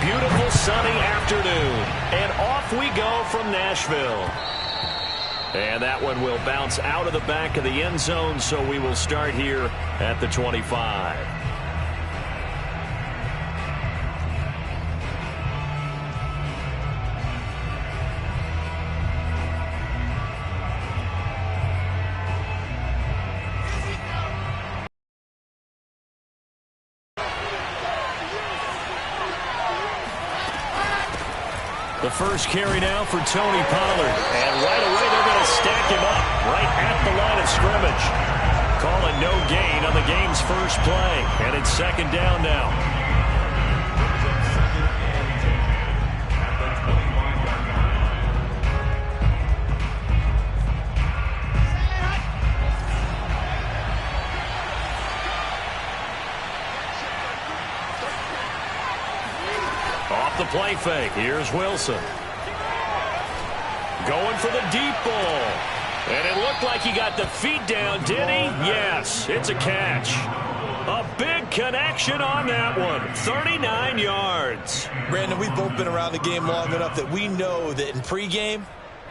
beautiful sunny afternoon. And off we go from Nashville. And that one will bounce out of the back of the end zone, so we will start here at the 25. The first carry now for Tony Pollard. And right away they're going to stack him up right at the line of scrimmage. Calling no gain on the game's first play. And it's second down now. Off the play fake. Here's Wilson. Going for the deep ball. And it looked like he got the feet down, did he? Yes, it's a catch. A big connection on that one. 39 yards. Brandon, we've both been around the game long enough that we know that in pregame,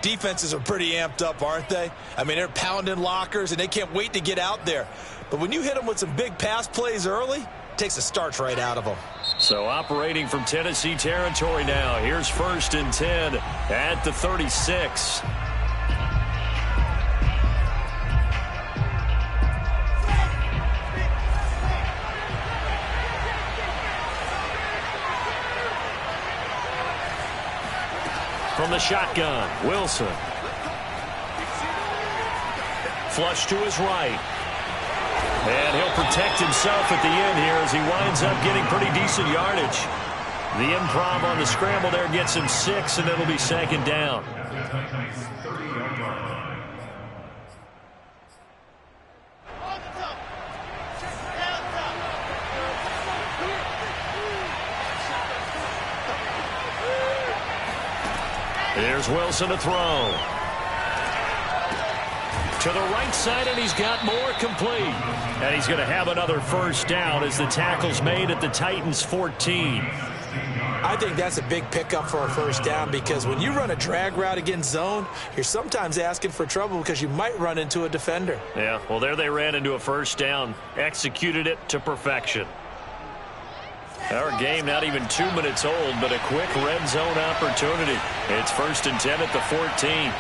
defenses are pretty amped up, aren't they? I mean, they're pounding lockers, and they can't wait to get out there. But when you hit them with some big pass plays early, it takes the starch right out of them. So operating from Tennessee territory now. Here's 1st and 10 at the 36. From the shotgun, Wilson. Flush to his right. And he'll protect himself at the end here as he winds up getting pretty decent yardage. The improv on the scramble there gets him 6, and it'll be second down. Here's Wilson to throw. To the right side, and he's got more complete. And he's going to have another first down as the tackle's made at the Titans' 14. I think that's a big pickup for a first down because when you run a drag route against zone, you're sometimes asking for trouble because you might run into a defender. Yeah, well, there they ran into a first down. Executed it to perfection. Our game not even 2 minutes old, but a quick red zone opportunity. It's 1st and 10 at the 14.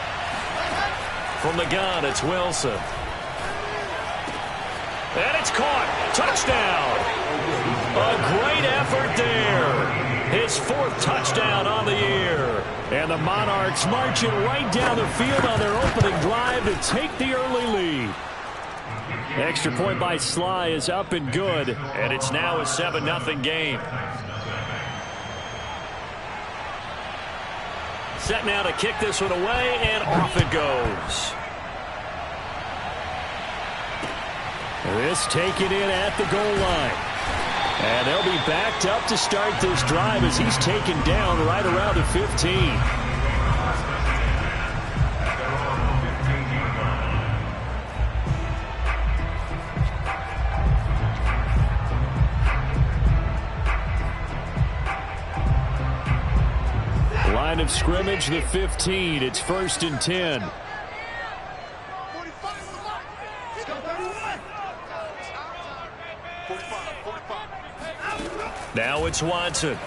From the gun, it's Wilson. And it's caught. Touchdown. A great effort there. His 4th touchdown on the year. And the Monarchs marching right down the field on their opening drive to take the early lead. Extra point by Sly is up and good, and it's now a 7-0 game. Set now to kick this one away, and off it goes. This taken in at the goal line. And they'll be backed up to start this drive as he's taken down right around the 15. Line of scrimmage, the 15. It's 1st and 10. Now it's Watson.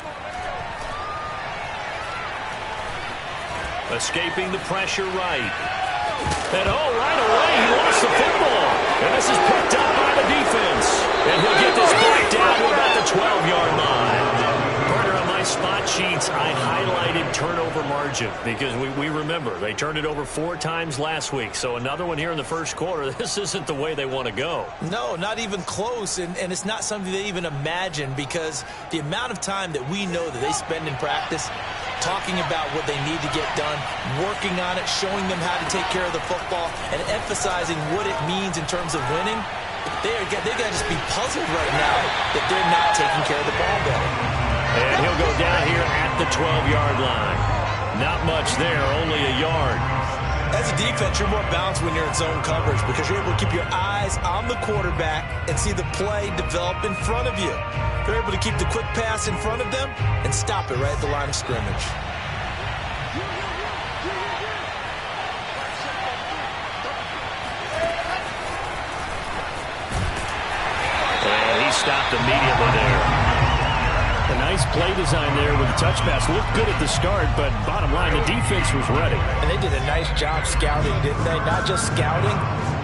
Escaping the pressure right. And right away he lost the football. And this is picked up by the defense. And he'll get this back down to about the 12-yard line. Partner, on my spot sheets, I highlighted turnover margin because we remember they turned it over 4 times last week. So another one here in the first quarter. This isn't the way they want to go. No, not even close. And it's not something they even imagine because the amount of time that we know that they spend in practice talking about what they need to get done, working on it, showing them how to take care of the football, and emphasizing what it means in terms of winning. They got to just be puzzled right now that they're not taking care of the ball better. And he'll go down here at the 12-yard line. Not much there, only a yard. As a defense, you're more balanced when you're in zone coverage because you're able to keep your eyes on the quarterback and see the play develop in front of you. You're able to keep the quick pass in front of them and stop it right at the line of scrimmage. And he stopped immediately there. A nice play design there with the touch pass. Looked good at the start, but bottom line, the defense was ready. And they did a nice job scouting, didn't they? Not just scouting,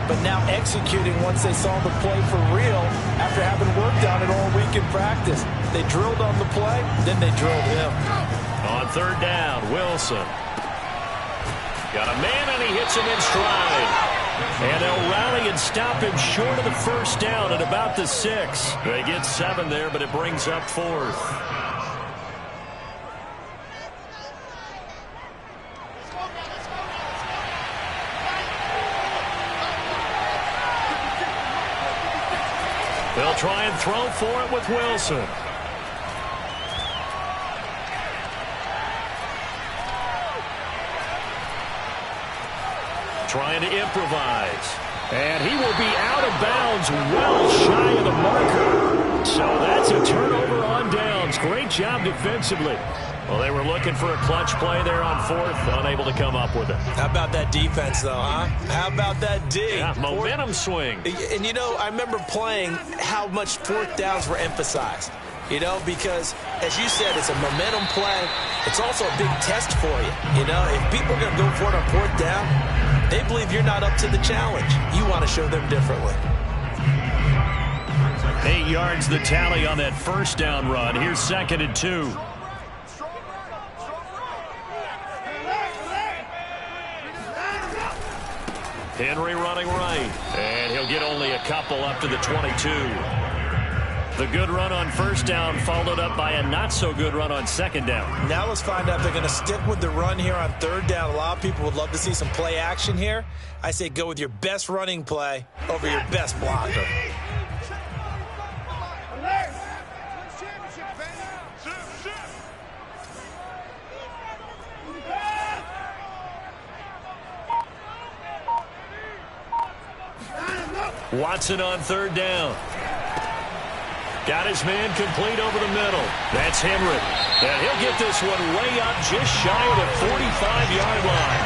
but now executing once they saw the play for real after having worked on it all week in practice. They drilled on the play, then they drilled him. On third down, Wilson. Got a man, and he hits him in stride. And they'll rally and stop him short of the first down at about the 6. They get 7 there, but it brings up 4th. They'll try and throw for it with Wilson. Trying to improvise. And he will be out of bounds well shy of the marker. So that's a turnover on downs. Great job defensively. Well, they were looking for a clutch play there on 4th, unable to come up with it. How about that defense, though, huh? How about that D? Yeah, momentum swing. And, you know, I remember playing how much 4th downs were emphasized. You know, because, as you said, it's a momentum play. It's also a big test for you. You know, if people are going to go for it on 4th down, they believe you're not up to the challenge. You want to show them differently. 8 yards the tally on that first down run. Here's 2nd and 2. Henry running right. And he'll get only a couple up to the 22. The good run on first down followed up by a not-so-good run on 2nd down. Now let's find out if they're going to stick with the run here on 3rd down. A lot of people would love to see some play action here. I say go with your best running play over your best blocker. Watson on 3rd down. Got his man complete over the middle. That's Henry. And he'll get this one way up just shy of the 45-yard line.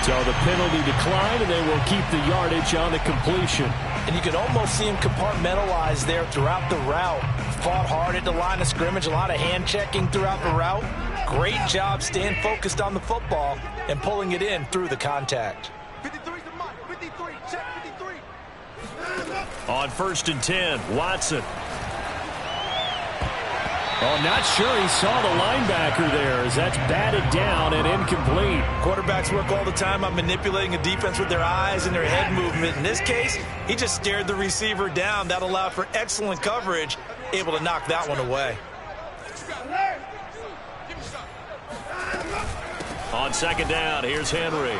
So the penalty declined, and they will keep the yardage on the completion. And you can almost see him compartmentalize there throughout the route. Fought hard at the line of scrimmage, a lot of hand checking throughout the route. Great job staying focused on the football and pulling it in through the contact. 53's the mark. 53, check 53. On 1st and 10, Watson. Oh, not sure he saw the linebacker there as that's batted down and incomplete. Quarterbacks work all the time on manipulating a defense with their eyes and their head movement. In this case, he just stared the receiver down. That allowed for excellent coverage, able to knock that one away. On 2nd down, here's Henry.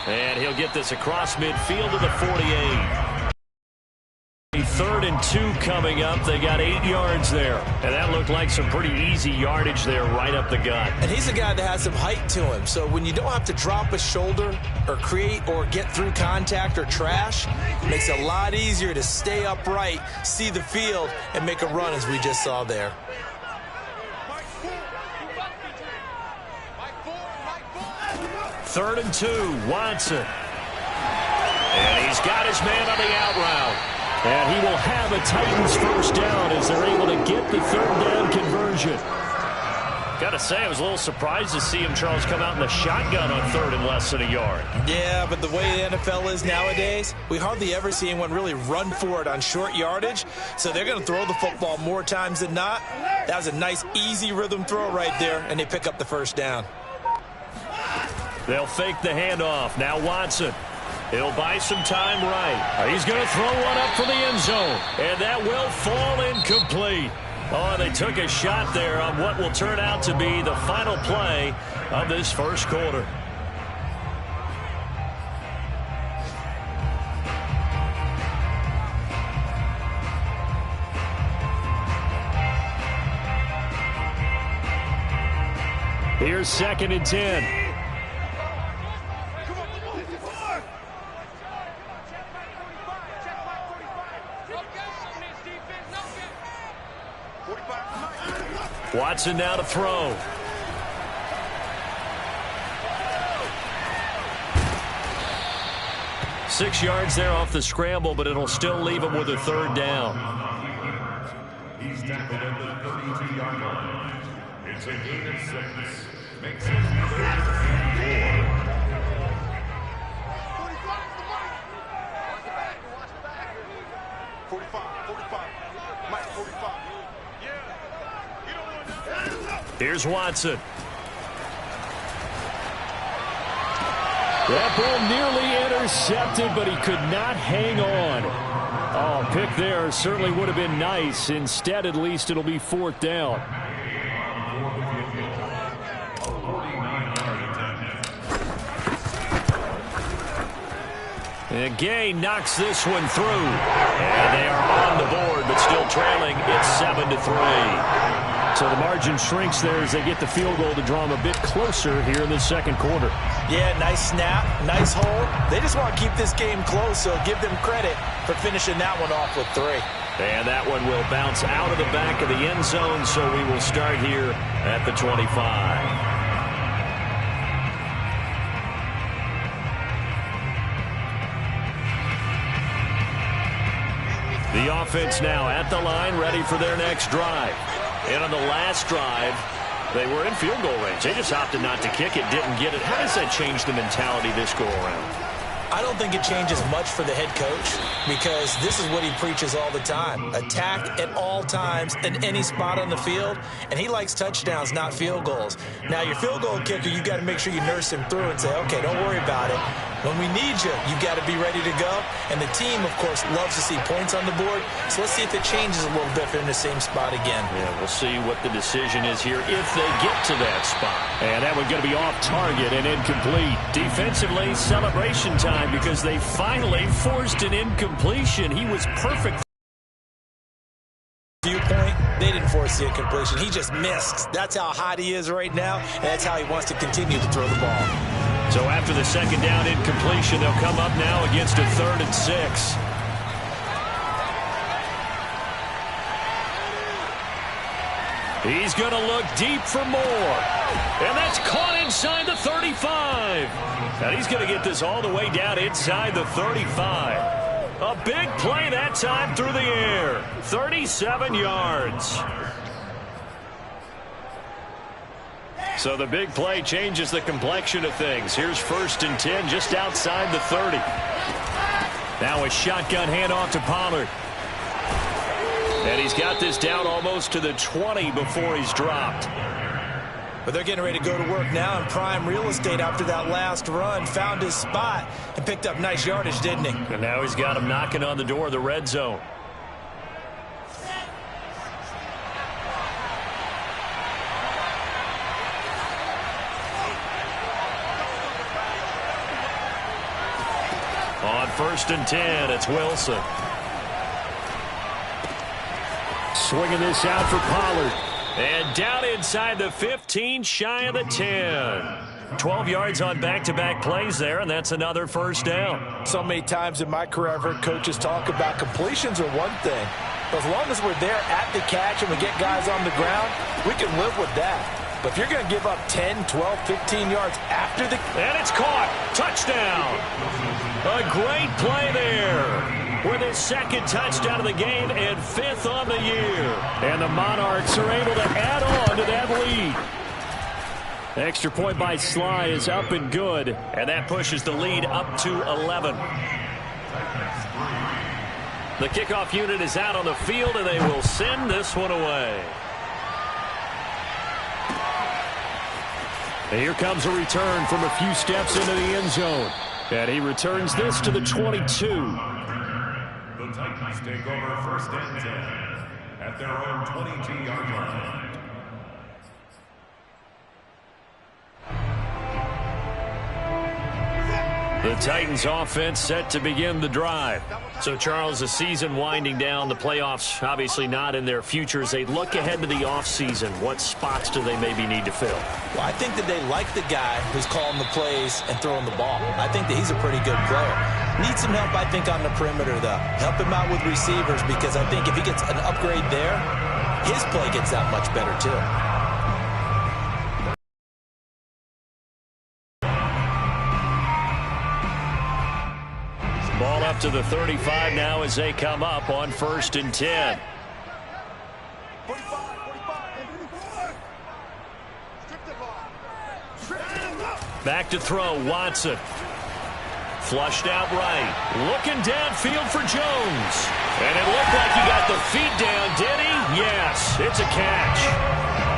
And he'll get this across midfield to the 48. 3rd and 2 coming up. They got 8 yards there. And that looked like some pretty easy yardage there right up the gut. And he's a guy that has some height to him. So when you don't have to drop a shoulder or create or get through contact or trash, it makes it a lot easier to stay upright, see the field, and make a run as we just saw there. 3rd and 2, Watson. And he's got his man on the out route. And he will have a Titans first down as they're able to get the 3rd down conversion. Got to say, I was a little surprised to see him, Charles, come out in the shotgun on 3rd and less than a yard. Yeah, but the way the NFL is nowadays, we hardly ever see anyone really run for it on short yardage. So they're going to throw the football more times than not. That was a nice, easy rhythm throw right there, and they pick up the first down. They'll fake the handoff. Now Watson. He'll buy some time right. He's going to throw one up for the end zone. And that will fall incomplete. Oh, they took a shot there on what will turn out to be the final play of this first quarter. Here's 2nd and 10. Watson now to throw. Six yards there off the scramble, but it'll still leave him with a 3rd down. He's tackled at the 32-yard line. It's a gain of 6. Makes it 3rd and 4. 45. Mike, 45. Here's Watson. That ball nearly intercepted, but he could not hang on. Oh, pick there certainly would have been nice. Instead, at least, it'll be 4th down. And Gay knocks this one through. And they are on the board, but still trailing. It's 7-3. So the margin shrinks there as they get the field goal to draw them a bit closer here in the 2nd quarter. Yeah, nice snap, nice hold. They just want to keep this game close, so give them credit for finishing that one off with 3. And that one will bounce out of the back of the end zone, so we will start here at the 25. The offense now at the line, ready for their next drive. And on the last drive, they were in field goal range. They just opted not to kick it, didn't get it. How does that change the mentality this go around? I don't think it changes much for the head coach because this is what he preaches all the time. Attack at all times in any spot on the field, and he likes touchdowns, not field goals. Now, your field goal kicker, you got to make sure you nurse him through and say, okay, don't worry about it. When we need you, you got to be ready to go. And the team, of course, loves to see points on the board. So let's see if it changes a little bit if they're in the same spot again. Yeah, we'll see what the decision is here if they get to that spot. And that one's going to be off target and incomplete. Defensively, celebration time because they finally forced an incompletion. He was perfect. Viewpoint, they didn't force the incompletion. He just missed. That's how hot he is right now, and that's how he wants to continue to throw the ball. So after the 2nd down incompletion, they'll come up now against a 3rd and 6. He's going to look deep for more. And that's caught inside the 35. And he's going to get this all the way down inside the 35. A big play that time through the air. 37 yards. So the big play changes the complexion of things. Here's 1st and 10 just outside the 30. Now a shotgun handoff to Pollard. And he's got this down almost to the 20 before he's dropped. But they're getting ready to go to work now in prime real estate after that last run. Found his spot and picked up nice yardage, didn't he? And now he's got him knocking on the door of the red zone. On 1st and 10, it's Wilson. Swinging this out for Pollard. And down inside the 15, shy of the 10. 12 yards on back-to-back plays there, and that's another 1st down. So many times in my career, I've heard coaches talk about completions are one thing. But as long as we're there at the catch and we get guys on the ground, we can live with that. But if you're going to give up 10, 12, 15 yards after the... And it's caught. Touchdown. A great play there. With his 2nd touchdown of the game and 5th on the year. And the Monarchs are able to add on to that lead. Extra point by Sly is up and good. And that pushes the lead up to 11. The kickoff unit is out on the field, and they will send this one away. And here comes a return from a few steps into the end zone. And he returns this to the 22. The Titans take over 1st and 10 at their own 22-yard line. The Titans offense set to begin the drive. So, Charles, the season winding down, the playoffs obviously not in their future. As they look ahead to the offseason, what spots do they maybe need to fill? Well, I think that they like the guy who's calling the plays and throwing the ball. I think that he's a pretty good player. Needs some help, I think, on the perimeter, though. Help him out with receivers, because I think if he gets an upgrade there, his play gets that much better, too. Ball up to the 35 now as they come up on 1st and 10. 45. Back to throw, Watson. Flushed out right. Looking downfield for Jones. And it looked like he got the feet down, did he? Yes, it's a catch.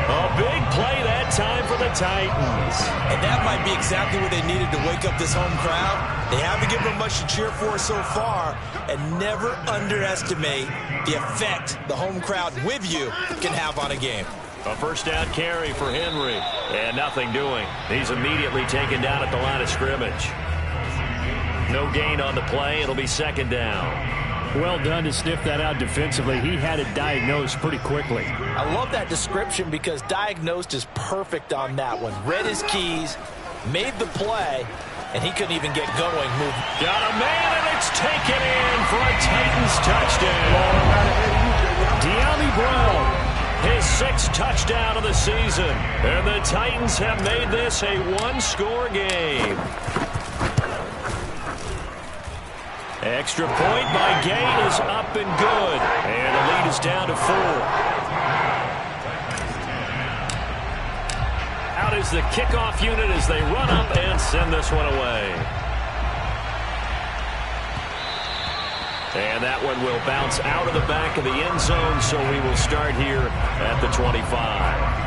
A big play that time for the Titans. And that might be exactly what they needed to wake up this home crowd. They haven't given them much to cheer for so far. And never underestimate the effect the home crowd with you can have on a game. A first down carry for Henry. And nothing doing. He's immediately taken down at the line of scrimmage. No gain on the play. It'll be 2nd down. Well done to sniff that out defensively. He had it diagnosed pretty quickly. I love that description, because diagnosed is perfect on that one. Read his keys, made the play, and he couldn't even get going. Got a man, and it's taken in for a Titans touchdown. De'Ami Brown, his 6th touchdown of the season. And the Titans have made this a one-score game. Extra point by Gate is up and good. And the lead is down to 4. Out is the kickoff unit as they run up and send this one away. And that one will bounce out of the back of the end zone, so we will start here at the 25.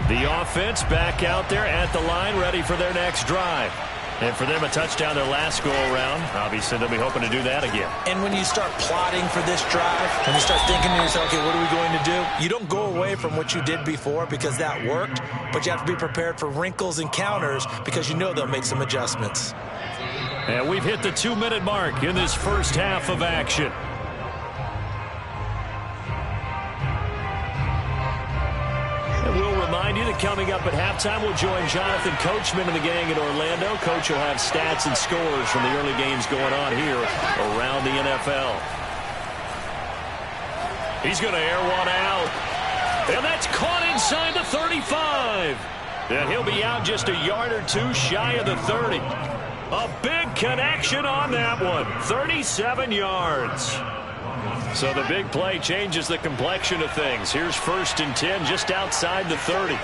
The offense back out there at the line, ready for their next drive. And for them, a touchdown their last go-around. Obviously, they'll be hoping to do that again. And when you start plotting for this drive, when you start thinking to yourself, okay, what are we going to do? You don't go away from what you did before, because that worked, but you have to be prepared for wrinkles and counters, because you know they'll make some adjustments. And we've hit the 2-minute mark in this first half of action. We'll remind you that coming up at halftime, we'll join Jonathan Coachman and the gang in Orlando. Coach will have stats and scores from the early games going on here around the NFL. He's going to air one out. And that's caught inside the 35. And he'll be out just a yard or two shy of the 30. A big connection on that one. 37 yards. So the big play changes the complexion of things. Here's 1st and 10 just outside the 30.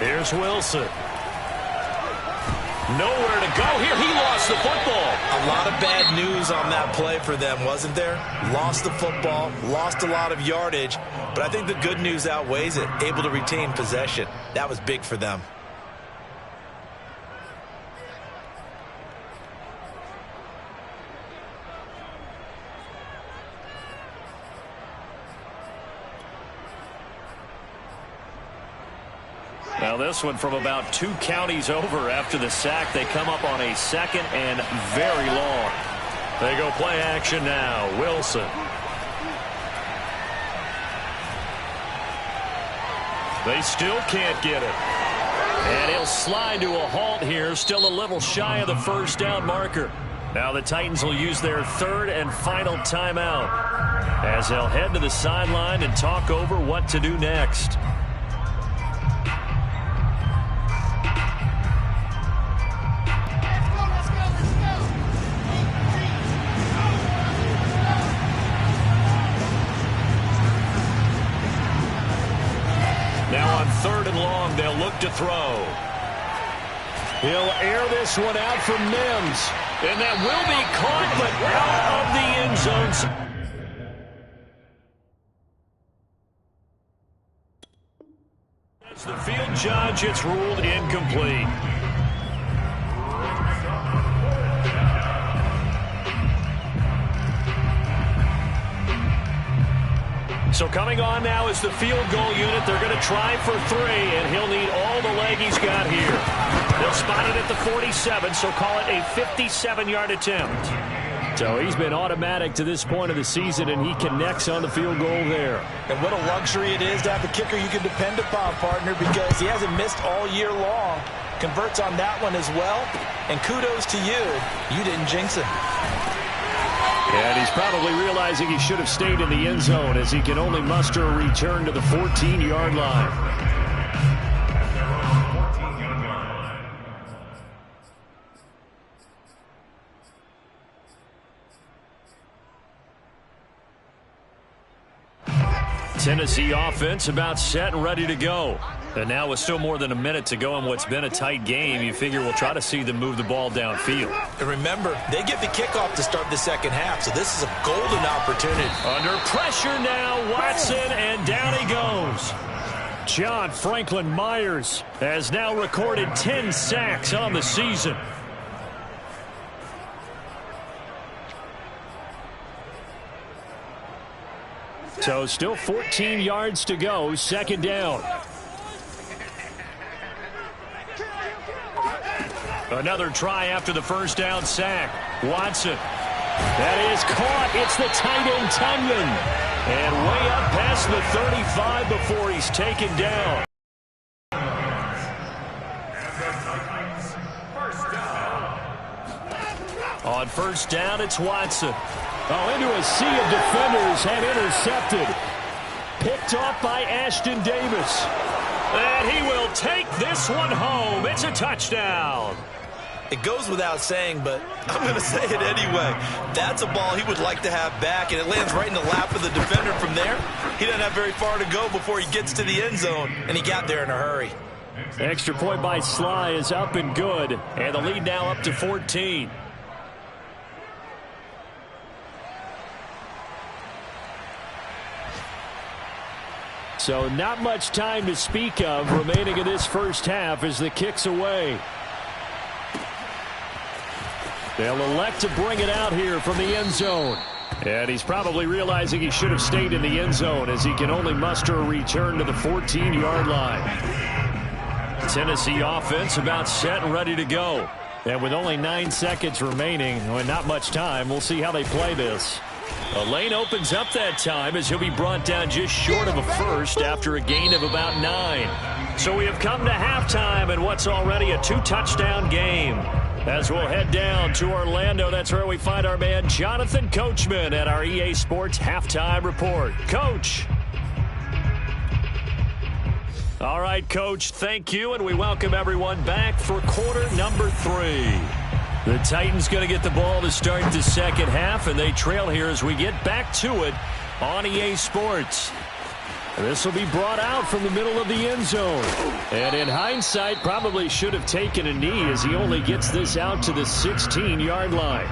Here's Wilson. Nowhere to go here. He lost the football. A lot of bad news on that play for them, wasn't there? Lost the football, lost a lot of yardage, but I think the good news outweighs it. Able to retain possession. That was big for them. Now this one from about 2 counties over after the sack. They come up on a 2nd and very long. They go play action now. Wilson. They still can't get it. And he'll slide to a halt here. Still a little shy of the first down marker. Now the Titans will use their 3rd and final timeout as they'll head to the sideline and talk over what to do next. Now on 3rd and long, they'll look to throw. He'll air this one out for Mims. And that will be caught, but out of the end zone. As the field judge, it's ruled incomplete. So coming on now is the field goal unit. They're going to try for 3, and he'll need all the leg he's got here. They'll spot it at the 47, so call it a 57-yard attempt. So he's been automatic to this point of the season, and he connects on the field goal there. And what a luxury it is to have a kicker you can depend upon, partner, because he hasn't missed all year long. Converts on that one as well. And kudos to you. You didn't jinx him. And he's probably realizing he should have stayed in the end zone as he can only muster a return to the 14-yard line. Tennessee offense about set and ready to go. And now with still more than a minute to go in what's been a tight game, you figure we'll try to see them move the ball downfield. And remember, they get the kickoff to start the second half, so this is a golden opportunity. Under pressure now, Watson, and down he goes. John Franklin Myers has now recorded 10 sacks on the season. So still 14 yards to go, second down. Another try after the first down sack. Watson. That is caught. It's the tight end Tunyon. And way up past the 35 before he's taken down. On first down, it's Watson. Oh, into a sea of defenders and intercepted. Picked off by Ashton Davis. And he will take this one home. It's a touchdown. It goes without saying, but I'm going to say it anyway. That's a ball he would like to have back, and it lands right in the lap of the defender from there. He doesn't have very far to go before he gets to the end zone, and he got there in a hurry. Extra point by Sly is up and good, and the lead now up to 14. So not much time to speak of remaining in this first half as the kick's away. They'll elect to bring it out here from the end zone. And he's probably realizing he should have stayed in the end zone as he can only muster a return to the 14-yard line. Tennessee offense about set and ready to go. And with only 9 seconds remaining, and not much time, we'll see how they play this. A lane opens up that time as he'll be brought down just short of a first after a gain of about 9. So we have come to halftime in what's already a 2-touchdown game. As we'll head down to Orlando, that's where we find our man Jonathan Coachman at our EA Sports Halftime Report. Coach. All right, Coach, thank you, and we welcome everyone back for quarter number 3. The Titans going to get the ball to start the second half, and they trail here as we get back to it on EA Sports. This will be brought out from the middle of the end zone. And in hindsight, probably should have taken a knee as he only gets this out to the 16-yard line.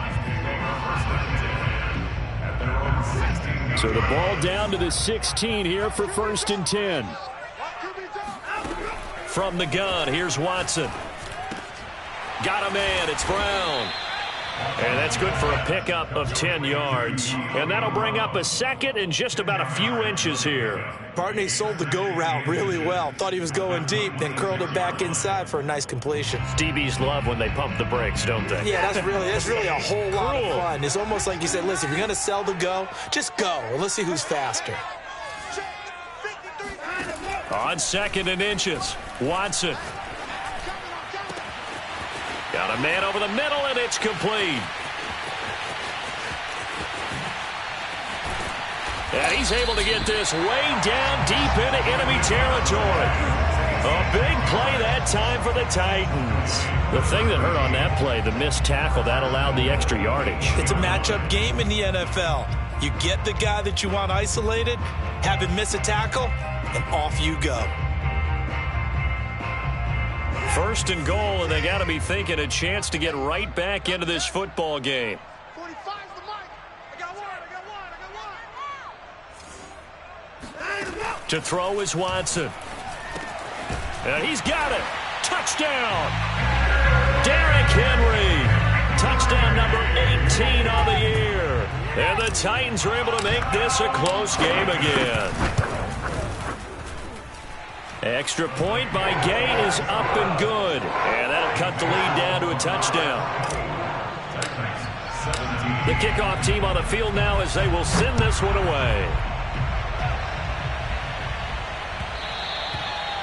So the ball down to the 16 here for 1st and 10. From the gun, here's Watson. Got a man, it's Brown. And that's good for a pickup of 10 yards. And that'll bring up a second and just about a few inches here. Partney sold the go route really well. Thought he was going deep, then curled it back inside for a nice completion. DBs love when they pump the brakes, don't they? Yeah, that's really a whole lot of fun. It's almost like you said, listen, if you're going to sell the go, just go. Let's see who's faster. On 2nd and inches, Watson. Got a man over the middle, and it's complete. And he's able to get this way down deep into enemy territory. A big play that time for the Titans. The thing that hurt on that play, the missed tackle, that allowed the extra yardage. It's a matchup game in the NFL. You get the guy that you want isolated, have him miss a tackle, and off you go. 1st and goal, and they got to be thinking a chance to get right back into this football game. 45's the mic. I got one. To throw is Watson. And he's got it. Touchdown. Derrick Henry. Touchdown number 18 on the year. And the Titans are able to make this a close game again. Extra point by Gay is up and good. And that'll cut the lead down to a touchdown. The kickoff team on the field now as they will send this one away.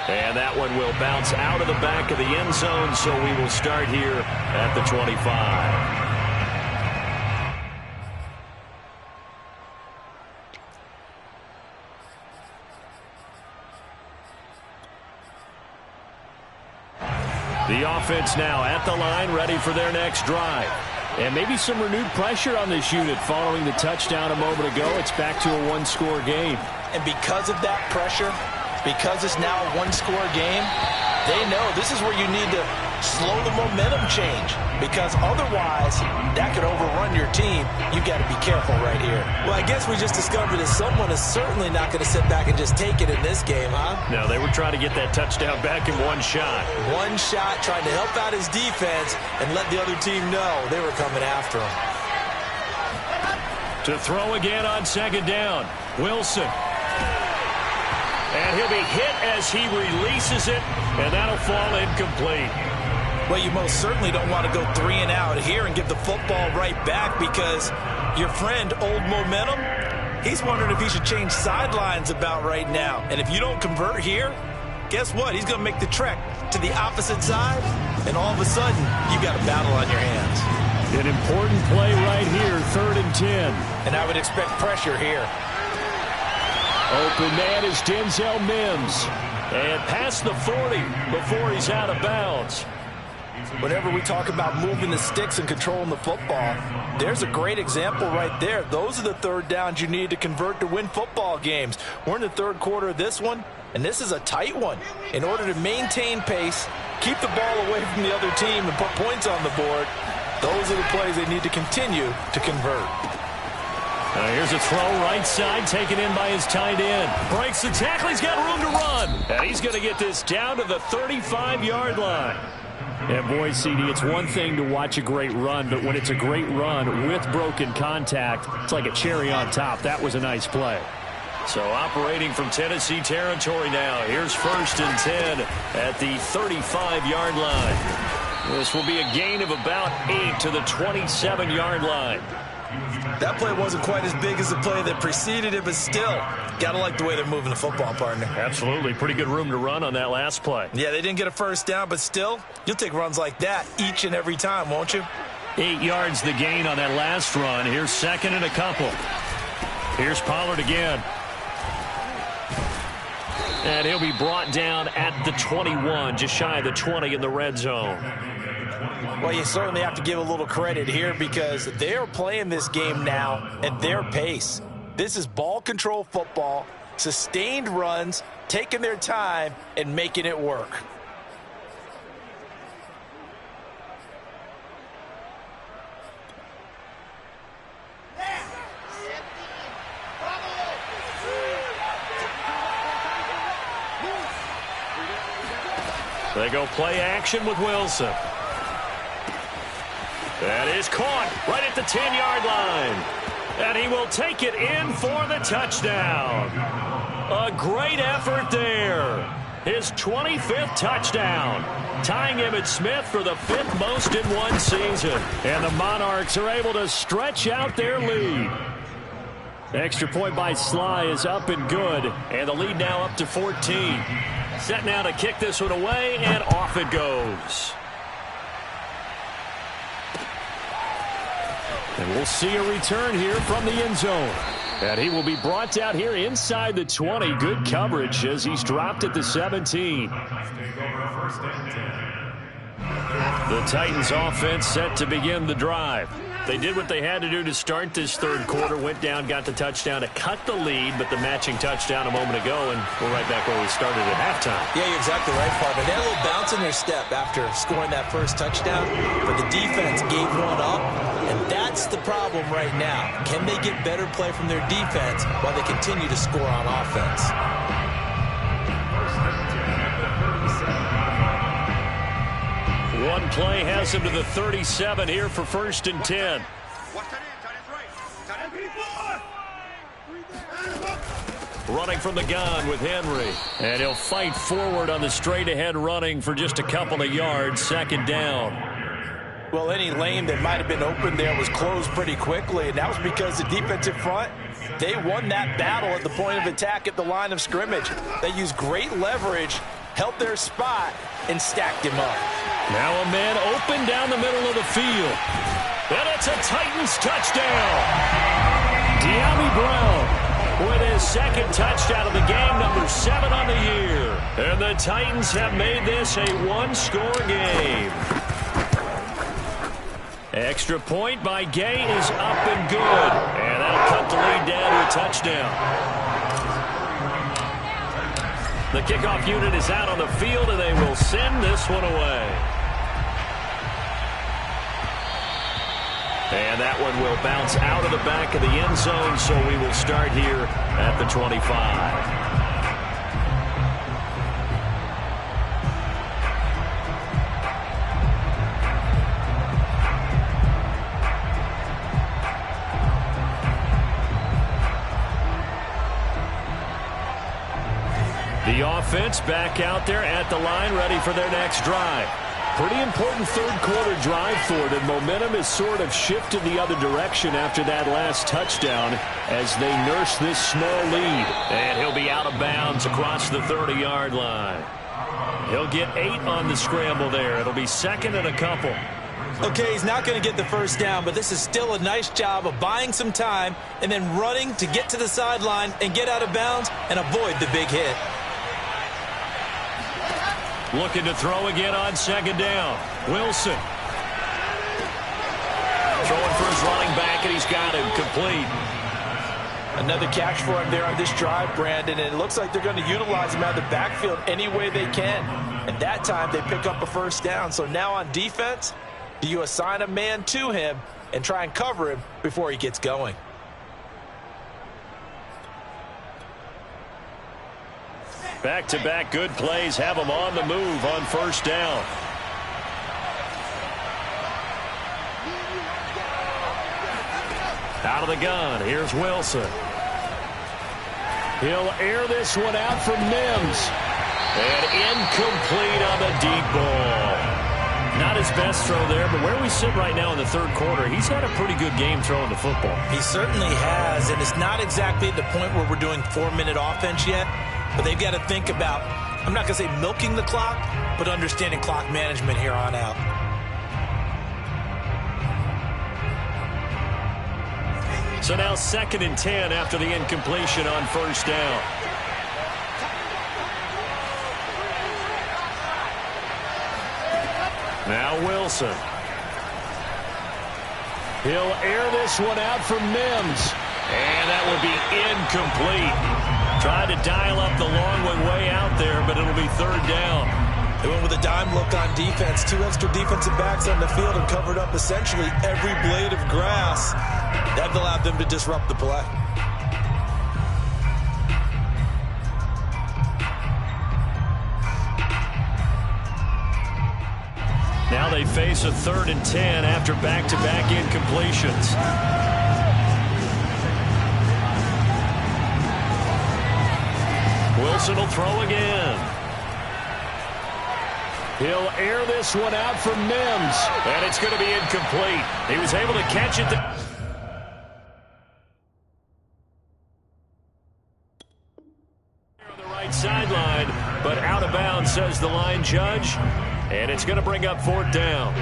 And that one will bounce out of the back of the end zone, so we will start here at the 25. The offense now at the line, ready for their next drive. And maybe some renewed pressure on this unit following the touchdown a moment ago. It's back to a one-score game. And because of that pressure, because it's now a one-score game, they know this is where you need to slow the momentum change, because otherwise that could overrun your team. You've got to be careful right here. Well, I guess we just discovered that someone is certainly not going to sit back and just take it in this game, huh? No, they were trying to get that touchdown back in one shot. One shot, trying to help out his defense and let the other team know they were coming after him. To throw again on second down, Wilson. And he'll be hit as he releases it, and that'll fall incomplete. Well, you most certainly don't want to go 3 and out here and give the football right back, because your friend, Old Momentum, he's wondering if he should change sidelines about right now. And if you don't convert here, guess what? He's going to make the trek to the opposite side, and all of a sudden, you've got a battle on your hands. An important play right here, 3rd and 10. And I would expect pressure here. Open man is Denzel Mims. And past the 40 before he's out of bounds. Whenever we talk about moving the sticks and controlling the football, there's a great example right there. Those are the third downs you need to convert to win football games. We're in the third quarter of this one, and this is a tight one. In order to maintain pace, keep the ball away from the other team, and put points on the board, those are the plays they need to continue to convert. Here's a throw right side, taken in by his tight end. Breaks the tackle, he's got room to run. And he's going to get this down to the 35-yard line. And boy, CD, it's one thing to watch a great run, but when it's a great run with broken contact, it's like a cherry on top. That was a nice play. So operating from Tennessee territory now. Here's 1st and 10 at the 35-yard line. This will be a gain of about 8 to the 27-yard line. That play wasn't quite as big as the play that preceded it, but still, got to like the way they're moving the football, partner. Absolutely. Pretty good room to run on that last play. Yeah, they didn't get a first down, but still, you'll take runs like that each and every time, won't you? 8 yards the gain on that last run. Here's 2nd and a couple. Here's Pollard again. And he'll be brought down at the 21, just shy of the 20 in the red zone. Well, you certainly have to give a little credit here, because they're playing this game now at their pace. This is ball control football, sustained runs, taking their time and making it work. They go play action with Wilson. That is caught right at the 10-yard line. And he will take it in for the touchdown. A great effort there. His 25th touchdown, tying Emmitt Smith for the 5th most in one season. And the Monarchs are able to stretch out their lead. Extra point by Sly is up and good. And the lead now up to 14. Set now to kick this one away, and off it goes. And we'll see a return here from the end zone. And he will be brought down here inside the 20. Good coverage as he's dropped at the 17. The Titans offense set to begin the drive. They did what they had to do to start this third quarter. Went down, got the touchdown to cut the lead, but the matching touchdown a moment ago, and we're right back where we started at halftime. Yeah, you're exactly right, partner. They had a little bounce in their step after scoring that first touchdown, but the defense gave one up, and that's the problem right now. Can they get better play from their defense while they continue to score on offense? One play has him to the 37 here for 1st and 10. Watch that in, tight end right. Tight end. Running from the gun with Henry. And he'll fight forward on the straight-ahead running for just a couple of yards. Second down. Well, any lane that might have been open there was closed pretty quickly, and that was because the defensive front, they won that battle at the point of attack at the line of scrimmage. They used great leverage, held their spot, and stacked him up. Now a man open down the middle of the field. And it's a Titans touchdown. De'Ami Brown with his second touchdown of the game, number 7 on the year. And the Titans have made this a one-score game. Extra point by Gay is up and good. And that'll cut the lead down to a touchdown. The kickoff unit is out on the field, and they will send this one away. And that one will bounce out of the back of the end zone, so we will start here at the 25. The offense back out there at the line, ready for their next drive. Pretty important third-quarter drive for them. Momentum has sort of shifted the other direction after that last touchdown as they nurse this small lead. And he'll be out of bounds across the 30-yard line. He'll get 8 on the scramble there. It'll be second and a couple. Okay, he's not going to get the first down, but this is still a nice job of buying some time and then running to get to the sideline and get out of bounds and avoid the big hit. Looking to throw again on second down. Wilson. Throwing for his running back, and he's got him complete. Another catch for him there on this drive, Brandon, and it looks like they're going to utilize him out of the backfield any way they can. And that time, they pick up a first down. So now on defense, do you assign a man to him and try and cover him before he gets going? Back-to-back good plays have them on the move on first down. Out of the gun, here's Wilson. He'll air this one out for Mims. And incomplete on the deep ball. Not his best throw there, but where we sit right now in the third quarter, he's had a pretty good game throwing the football. He certainly has, and it's not exactly at the point where we're doing 4-minute offense yet. But they've got to think about, I'm not going to say milking the clock, but understanding clock management here on out. So now second and 10 after the incompletion on first down. Now Wilson. He'll air this one out for Mims. And that will be incomplete. Tried to dial up the long one way out there, but it'll be third down. They went with a dime look on defense. 2 extra defensive backs on the field and covered up essentially every blade of grass. That allowed them to disrupt the play. Now they face a 3rd and 10 after back-to-back incompletions. Wilson will throw again. He'll air this one out for Mims. And it's going to be incomplete. He was able to catch it. On the right sideline, but out of bounds, says the line judge. And it's going to bring up 4th down.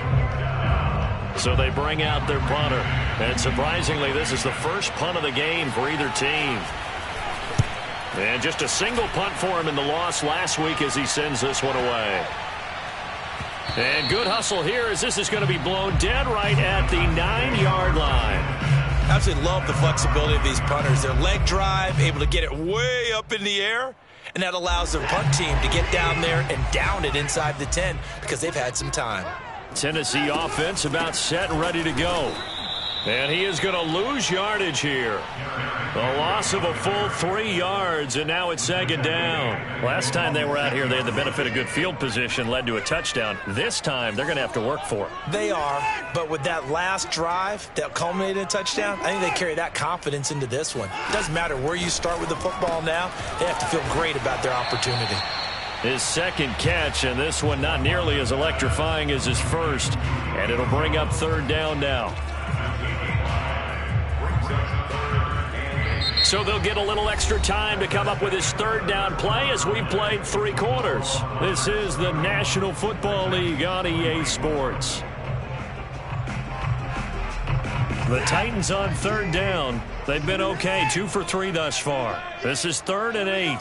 So they bring out their punter. And surprisingly, this is the first punt of the game for either team. And just a single punt for him in the loss last week as he sends this one away. And good hustle here as this is going to be blown dead right at the 9-yard line. I absolutely love the flexibility of these punters. Their leg drive, able to get it way up in the air, and that allows their punt team to get down there and down it inside the 10 because they've had some time. Tennessee offense about set and ready to go. And he is going to lose yardage here. A loss of a full 3 yards, and now it's second down. Last time they were out here, they had the benefit of good field position, led to a touchdown. This time, they're going to have to work for it. They are, but with that last drive that culminated in a touchdown, I think they carry that confidence into this one. It doesn't matter where you start with the football now. They have to feel great about their opportunity. His second catch, and this one not nearly as electrifying as his first. And it'll bring up third down now. So they'll get a little extra time to come up with his third down play as we played 3 quarters. This is the National Football League on EA Sports. The Titans on third down. They've been okay, 2 for 3 thus far. This is 3rd and 8.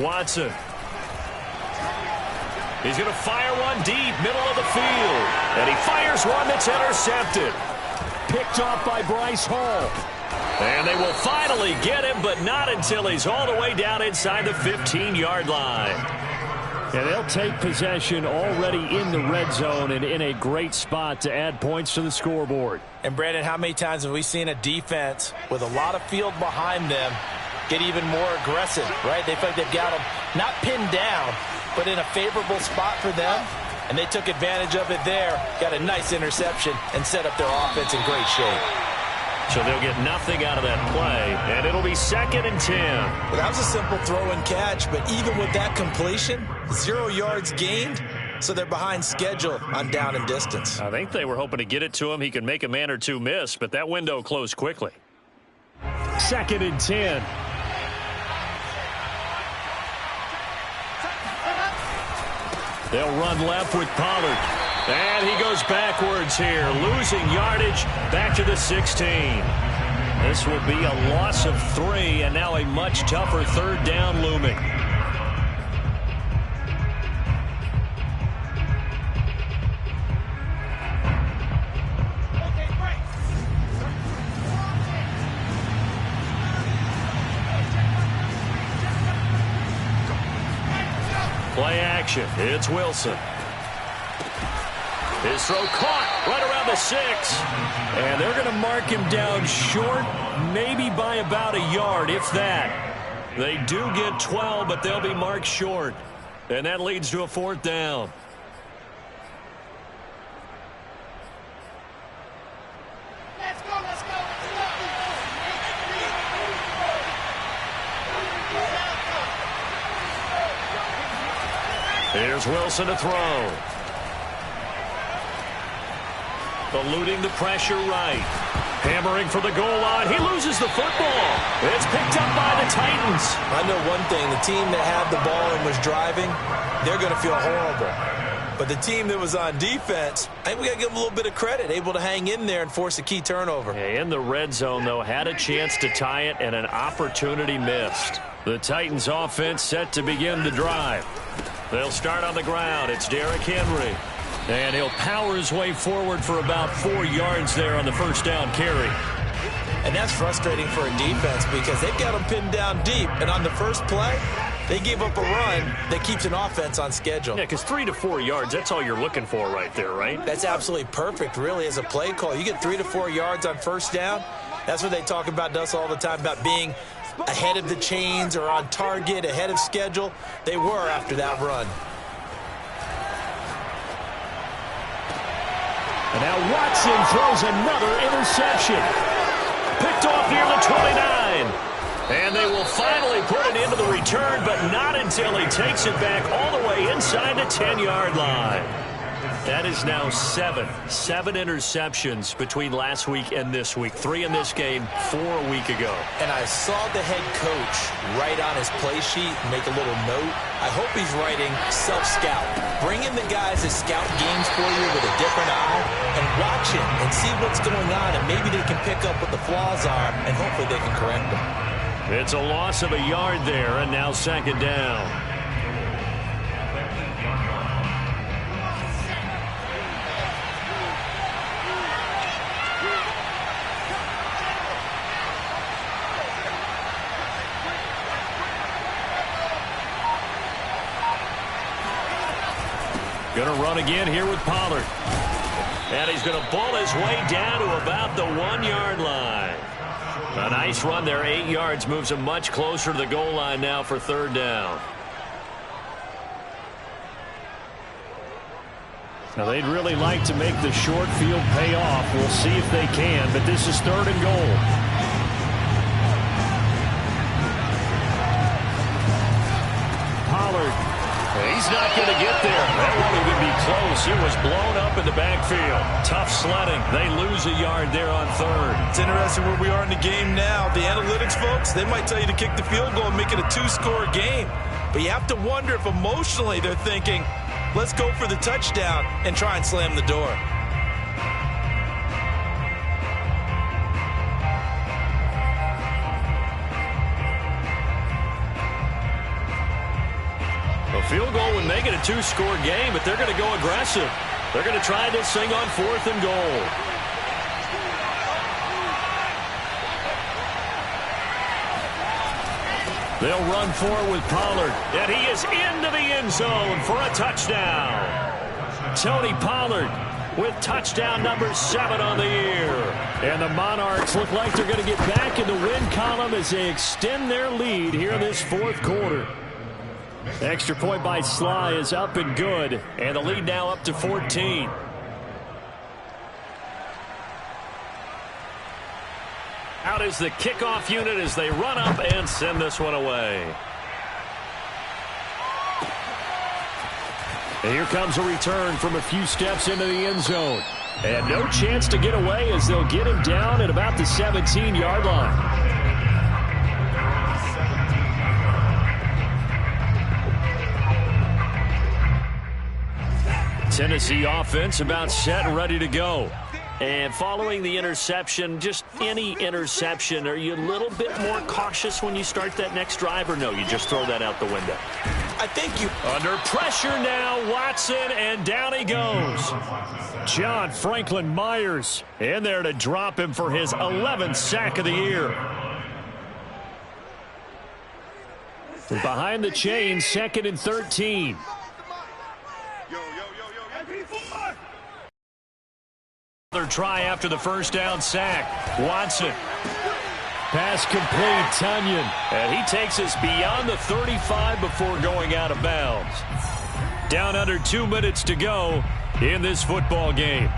Watson. He's going to fire one deep, middle of the field. And he fires one that's intercepted. Picked off by Bryce Hall. And they will finally get him, but not until he's all the way down inside the 15-yard line. And they'll take possession already in the red zone and in a great spot to add points to the scoreboard. And, Brandon, how many times have we seen a defense with a lot of field behind them get even more aggressive, right? They feel like they've got them not pinned down, but in a favorable spot for them. And they took advantage of it there, got a nice interception, and set up their offense in great shape. So they'll get nothing out of that play, and it'll be 2nd and 10. Well, that was a simple throw and catch, but even with that completion, 0 yards gained, so they're behind schedule on down and distance. I think they were hoping to get it to him. He could make a man or two miss, but that window closed quickly. 2nd and 10. They'll run left with Pollard. And he goes backwards here, losing yardage back to the 16. This will be a loss of 3, and now a much tougher third down looming. Play action. It's Wilson. His throw caught right around the 6. And they're going to mark him down short, maybe by about a yard, if that. They do get 12, but they'll be marked short. And that leads to a 4th down. Let's go, let's go, let's go. Here's Wilson to throw. Eluding the pressure right. Hammering for the goal line. He loses the football. It's picked up by the Titans. I know one thing. The team that had the ball and was driving, they're going to feel horrible. But the team that was on defense, I think we got to give them a little bit of credit, able to hang in there and force a key turnover. In the red zone, though, had a chance to tie it and an opportunity missed. The Titans offense set to begin the drive. They'll start on the ground. It's Derrick Henry. And he'll power his way forward for about 4 yards there on the first down carry. And that's frustrating for a defense because they've got them pinned down deep. And on the first play, they gave up a run that keeps an offense on schedule. Yeah, because 3 to 4 yards, that's all you're looking for right there, right? That's absolutely perfect, really, as a play call. You get 3 to 4 yards on first down. That's what they talk about us all the time, about being ahead of the chains or on target, ahead of schedule. They were after that run. And now Watson throws another interception. Picked off near the 29. And they will finally put it into the return, but not until he takes it back all the way inside the 10-yard line. That is now 7 interceptions between last week and this week. 3 in this game, 4 a week ago. And I saw the head coach write on his play sheet, make a little note. I hope he's writing self-scout. Bring in the guys that scout games for you with a different eye and watch it and see what's going on, and maybe they can pick up what the flaws are, and hopefully they can correct them. It's a loss of a yard there, and now 2nd down. Going to run again here with Pollard. And he's going to bull his way down to about the 1-yard line. A nice run there, 8 yards, moves him much closer to the goal line now for 3rd down. Now, they'd really like to make the short field pay off. We'll see if they can, but this is 3rd and goal. Pollard. He's not going to get there. That won't even be close. It was blown up in the backfield. Tough sledding. They lose a yard there on 3rd. It's interesting where we are in the game now. The analytics folks, they might tell you to kick the field goal and make it a 2-score game. But you have to wonder if emotionally they're thinking, let's go for the touchdown and try and slam the door. A field goal would make it a 2-score game, but they're going to go aggressive. They're going to try this thing on 4th and goal. They'll run forward with Pollard, and he is into the end zone for a touchdown. Tony Pollard with touchdown number 7 on the year. And the Monarchs look like they're going to get back in the win column as they extend their lead here in this 4th quarter. Extra point by Sly is up and good, and the lead now up to 14. Out is the kickoff unit as they run up and send this one away. And here comes a return from a few steps into the end zone. And no chance to get away as they'll get him down at about the 17-yard line. Tennessee offense about set and ready to go. And following the interception, just any interception, are you a little bit more cautious when you start that next drive, or no, you just throw that out the window? I think you... Under pressure now, Watson, and down he goes. John Franklin Myers in there to drop him for his 11th sack of the year. Behind the chain, 2nd and 13. Another try after the first down sack. Watson. Pass complete, Tunyon. And he takes us beyond the 35 before going out of bounds. Down under 2 minutes to go in this football game.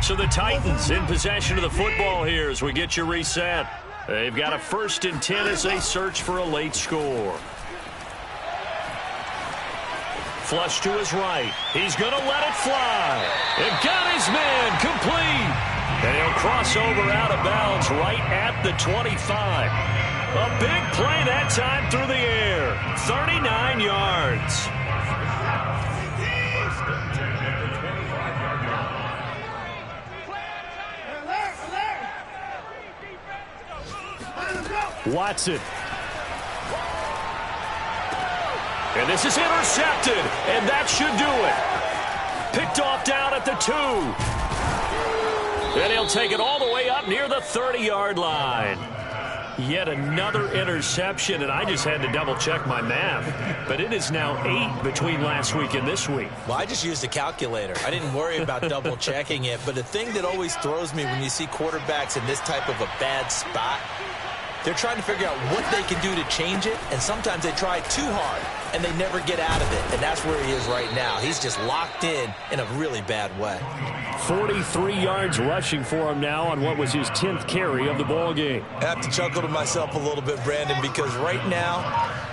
So the Titans in possession of the football here as we get you reset. They've got a 1st and 10 as they search for a late score. Flush to his right. He's going to let it fly. And got his man complete. And he'll cross over out of bounds right at the 25. A big play that time through the air. 39 yards. Watson. And this is intercepted, and that should do it. Picked off down at the 2. And he'll take it all the way up near the 30-yard line. Yet another interception, and I just had to double-check my math. But it is now 8 between last week and this week. Well, I just used a calculator. I didn't worry about double-checking it. But the thing that always throws me when you see quarterbacks in this type of a bad spot, they're trying to figure out what they can do to change it, and sometimes they try too hard, and they never get out of it, and that's where he is right now. He's just locked in a really bad way. 43 yards rushing for him now on what was his 10th carry of the ball game. I have to chuckle to myself a little bit, Brandon, because right now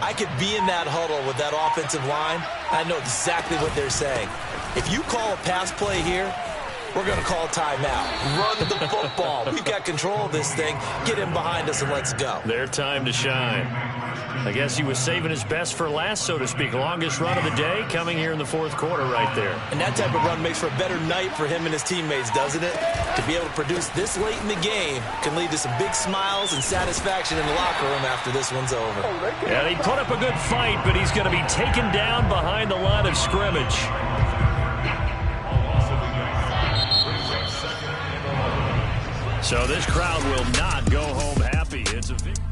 I could be in that huddle with that offensive line. I know exactly what they're saying. If you call a pass play here, we're going to call timeout. Run the football. We've got control of this thing. Get him behind us and let's go. Their time to shine. I guess he was saving his best for last, so to speak. Longest run of the day coming here in the 4th quarter right there. And that type of run makes for a better night for him and his teammates, doesn't it? To be able to produce this late in the game can lead to some big smiles and satisfaction in the locker room after this one's over. Yeah, he put up a good fight, but he's going to be taken down behind the line of scrimmage. So this crowd will not go home happy. It's a victory.